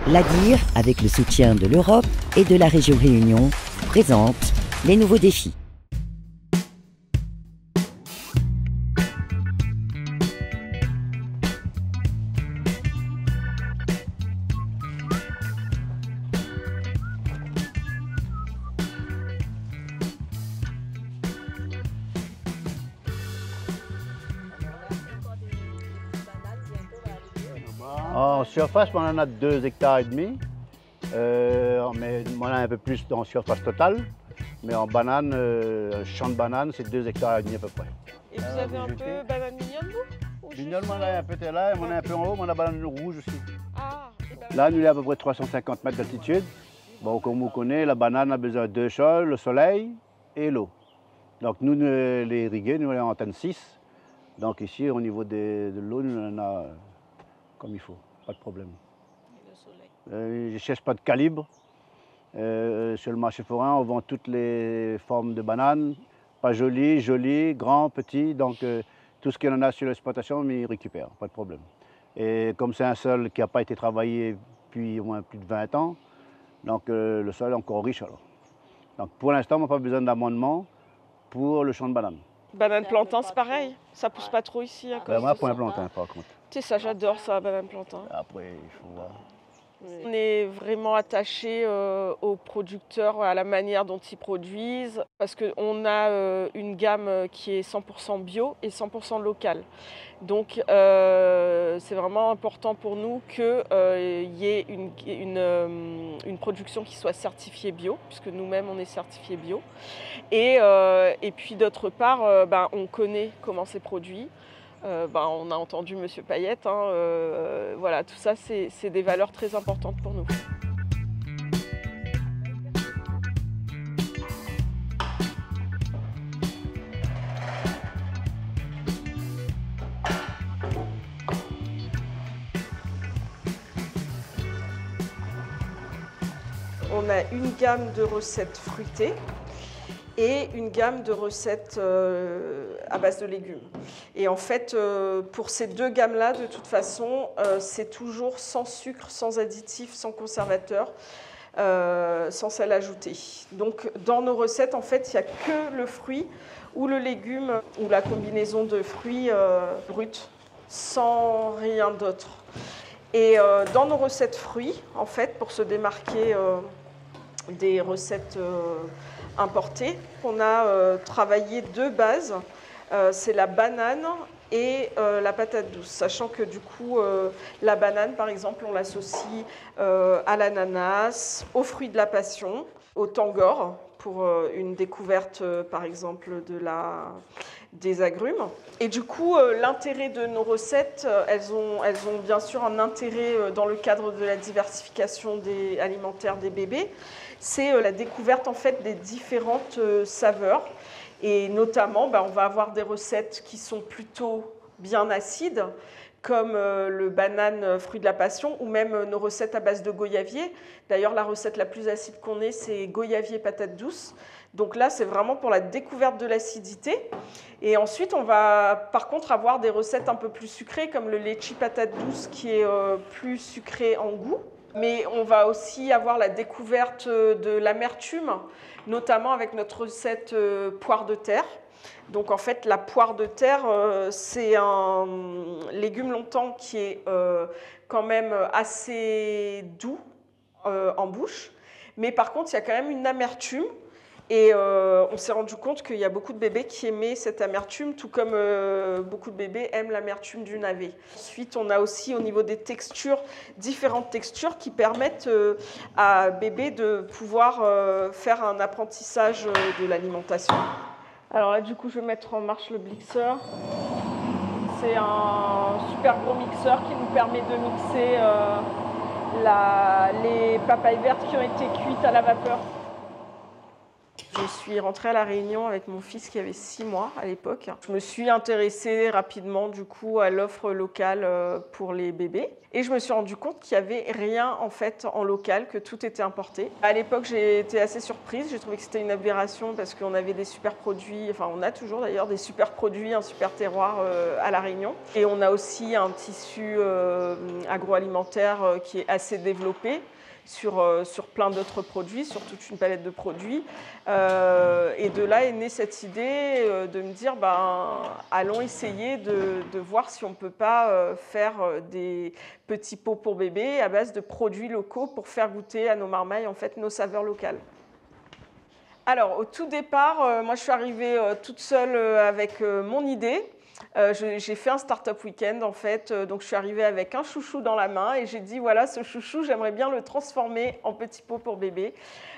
L'ADIR, avec le soutien de l'Europe et de la région Réunion, présente les nouveaux défis. En surface, on en a 2,5 hectares. Mais on a un peu plus en surface totale. Mais en banane, un champ de banane, c'est 2,5 hectares à peu près. Et vous avez un peu banane mignonne, vous? Mignonne, on a un peu là, on a un peu en haut, mais on a banane rouge aussi. Ah, Là, nous, il est à peu près 350 mètres d'altitude. Bon, comme vous connaissez, la banane a besoin de 2 choses, le soleil et l'eau. Donc nous, les irrigués, nous, on est en antenne 6. Donc ici, au niveau de l'eau, nous, on a comme il faut, pas de problème. Je ne cherche pas de calibre. Sur le marché forain, on vend toutes les formes de bananes. Pas jolies, jolies, grands, petits. Donc tout ce qu'il y en a sur l'exploitation, on y récupère, pas de problème. Et comme c'est un sol qui n'a pas été travaillé depuis au moins plus de 20 ans, donc le sol est encore riche alors. Donc pour l'instant, on n'a pas besoin d'amendement pour le champ de bananes. Banane plantain, c'est pareil. Ça pousse pas trop ici. Moi, pour un plantain, par contre. Tu sais, ça, j'adore ça, banane plantain. Après, il faut voir. On est vraiment attaché aux producteurs, à la manière dont ils produisent, parce qu'on a une gamme qui est 100% bio et 100% locale. Donc c'est vraiment important pour nous qu'il y ait une production qui soit certifiée bio, puisque nous-mêmes on est certifié bio. Et puis d'autre part, on connaît comment c'est produit. On a entendu Monsieur Payette, voilà, tout ça c'est des valeurs très importantes pour nous. On a une gamme de recettes fruitées et une gamme de recettes à base de légumes. Et en fait, pour ces deux gammes-là, de toute façon, c'est toujours sans sucre, sans additifs, sans conservateur, sans sel ajouté. Donc dans nos recettes, en fait, il n'y a que le fruit ou le légume ou la combinaison de fruits bruts, sans rien d'autre. Et dans nos recettes fruits, en fait, pour se démarquer des recettes importées, on a travaillé deux bases, c'est la banane et la patate douce, sachant que du coup la banane par exemple on l'associe à l'ananas, aux fruits de la passion, au tangor pour une découverte par exemple des agrumes. Et du coup l'intérêt de nos recettes, elles ont bien sûr un intérêt dans le cadre de la diversification alimentaire des bébés. C'est la découverte en fait des différentes saveurs et notamment on va avoir des recettes qui sont plutôt bien acides comme le banane fruit de la passion ou même nos recettes à base de goyavier. D'ailleurs la recette la plus acide qu'on ait c'est goyavier patate douce. Donc là c'est vraiment pour la découverte de l'acidité. Et ensuite on va par contre avoir des recettes un peu plus sucrées comme le litchi patate douce qui est plus sucré en goût. Mais on va aussi avoir la découverte de l'amertume, notamment avec notre recette poire de terre. Donc en fait, la poire de terre, c'est un légume longtemps qui est quand même assez doux en bouche. Mais par contre, il y a quand même une amertume. Et on s'est rendu compte qu'il y a beaucoup de bébés qui aimaient cette amertume, tout comme beaucoup de bébés aiment l'amertume du navet. Ensuite, on a aussi au niveau des textures, différentes textures qui permettent à bébé de pouvoir faire un apprentissage de l'alimentation. Alors là, du coup, je vais mettre en marche le blixeur. C'est un super gros mixeur qui nous permet de mixer les papayes vertes qui ont été cuites à la vapeur. Je suis rentrée à La Réunion avec mon fils qui avait 6 mois à l'époque. Je me suis intéressée rapidement du coup à l'offre locale pour les bébés et je me suis rendu compte qu'il n'y avait rien en fait en local, que tout était importé. À l'époque, j'ai été assez surprise. J'ai trouvé que c'était une aberration parce qu'on avait des super produits, enfin on a toujours d'ailleurs des super produits, un super terroir à La Réunion. Et on a aussi un tissu agroalimentaire qui est assez développé. Sur plein d'autres produits, sur toute une palette de produits. Et de là est née cette idée de me dire, allons essayer de voir si on ne peut pas faire des petits pots pour bébés à base de produits locaux pour faire goûter à nos marmailles en fait, nos saveurs locales. Alors, au tout départ, moi je suis arrivée toute seule avec mon idée. J'ai fait un start-up week-end en fait, donc je suis arrivée avec un chouchou dans la main et j'ai dit voilà, ce chouchou, j'aimerais bien le transformer en petit pot pour bébé.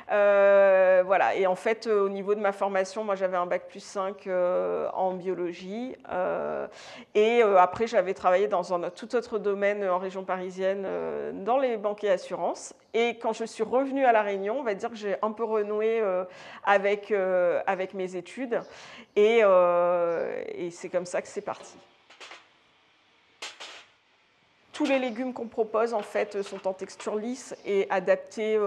Voilà, et en fait, au niveau de ma formation, moi j'avais un bac+5 en biologie et après j'avais travaillé dans un tout autre domaine en région parisienne, dans les banques et assurances. Et quand je suis revenue à La Réunion, on va dire que j'ai un peu renoué avec mes études et c'est comme ça que c'est parti. Tous les légumes qu'on propose en fait sont en texture lisse et adaptés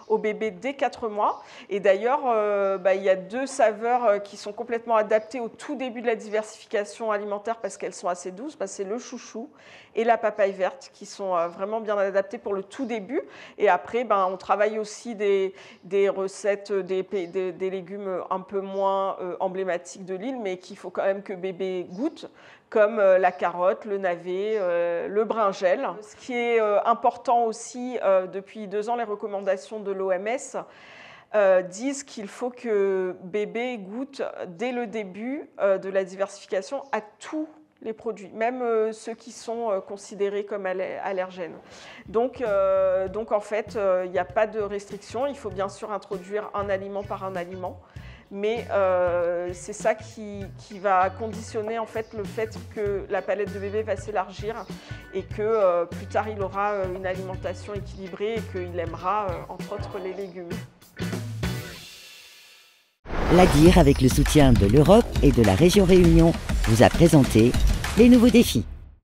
au bébé dès 4 mois. Et d'ailleurs, il y a 2 saveurs qui sont complètement adaptées au tout début de la diversification alimentaire parce qu'elles sont assez douces. C'est le chouchou et la papaye verte qui sont vraiment bien adaptées pour le tout début. Et après, on travaille aussi des recettes, des légumes un peu moins emblématiques de l'île, mais qu'il faut quand même que bébé goûte, comme la carotte, le navet, le brinjel. Ce qui est important aussi, depuis 2 ans, les recommandations de l'OMS disent qu'il faut que bébé goûte dès le début de la diversification à tous les produits, même ceux qui sont considérés comme allergènes. Donc en fait, il n'y a pas de restriction. Il faut bien sûr introduire un aliment par un aliment. Mais c'est ça qui va conditionner en fait, le fait que la palette de bébé va s'élargir et que plus tard il aura une alimentation équilibrée et qu'il aimera entre autres les légumes. L'ADIR, avec le soutien de l'Europe et de la région Réunion, vous a présenté les nouveaux défis.